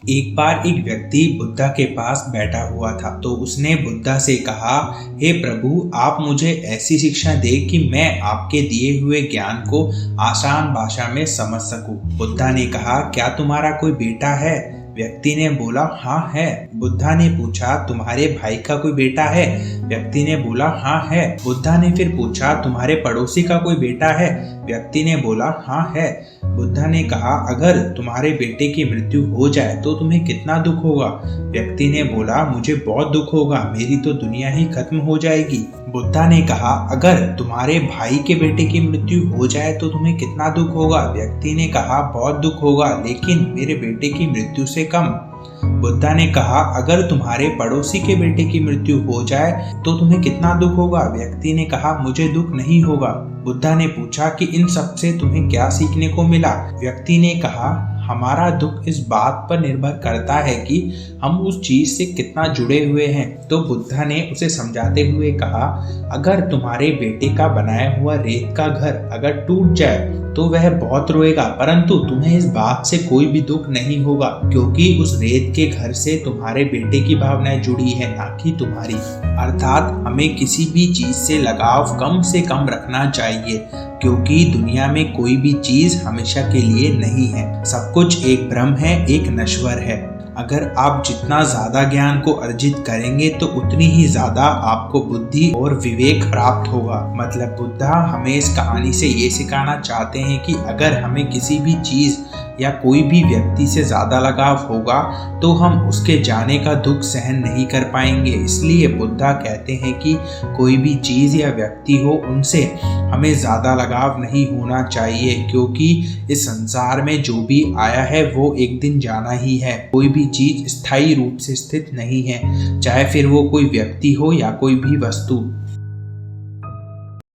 एक बार एक व्यक्ति बुद्धा के पास बैठा हुआ था तो उसने बुद्धा से कहा, हे प्रभु, आप मुझे ऐसी शिक्षा दें कि मैं आपके दिए हुए ज्ञान को आसान भाषा में समझ सकूं। बुद्धा ने कहा, क्या तुम्हारा कोई बेटा है? व्यक्ति ने बोला, हाँ है। बुद्धा ने पूछा, तुम्हारे भाई का कोई बेटा है? व्यक्ति ने बोला, हाँ है। बुद्धा ने फिर पूछा, तुम्हारे पड़ोसी का कोई बेटा है? व्यक्ति ने बोला, हाँ है। बुद्धा ने कहा, अगर तुम्हारे बेटे की मृत्यु हो जाए तो तुम्हें कितना दुख होगा? व्यक्ति ने बोला, मुझे बहुत दुख होगा, मेरी तो दुनिया ही खत्म हो जाएगी। बुद्धा ने कहा, अगर तुम्हारे भाई के बेटे की मृत्यु हो जाए तो तुम्हें कितना दुख होगा? व्यक्ति ने कहा, बहुत दुख होगा, लेकिन मेरे बेटे की मृत्यु से कम। बुद्धा ने कहा, अगर तुम्हारे पड़ोसी के बेटे की मृत्यु हो जाए तो तुम्हें कितना दुख होगा? व्यक्ति ने कहा, मुझे दुख नहीं होगा। बुद्धा ने पूछा कि इन सब से तुम्हें क्या सीखने को मिला? व्यक्ति ने कहा, हमारा दुख इस बात पर निर्भर करता है कि हम उस चीज से कितना जुड़े हुए हैं। तो बुद्धा ने उसे समझाते हुए कहा, अगर तुम्हारे बेटे का बनाया हुआ रेत का घर अगर टूट जाए तो वह बहुत रोएगा, परंतु तुम्हें इस बात से कोई भी दुख नहीं होगा, क्योंकि उस रेत के घर से तुम्हारे बेटे की भावनाएं जुड़ी है, ना कि तुम्हारी। अर्थात हमें किसी भी चीज से लगाव कम से कम रखना चाहिए, क्योंकि दुनिया में कोई भी चीज हमेशा के लिए नहीं है। सब कुछ एक भ्रम है, एक नश्वर है। अगर आप जितना ज्यादा ज्ञान को अर्जित करेंगे तो उतनी ही ज्यादा आपको बुद्धि और विवेक प्राप्त होगा। मतलब बुद्धा हमें इस कहानी से ये सिखाना चाहते हैं कि अगर हमें किसी भी चीज या कोई भी व्यक्ति से ज्यादा लगाव होगा तो हम उसके जाने का दुख सहन नहीं कर पाएंगे। इसलिए बुद्धा कहते हैं कि कोई भी चीज या व्यक्ति हो, उनसे हमें ज्यादा लगाव नहीं होना चाहिए, क्योंकि इस संसार में जो भी आया है वो एक दिन जाना ही है। कोई भी चीज स्थायी रूप से स्थित नहीं है, चाहे फिर वो कोई व्यक्ति हो या कोई भी वस्तु।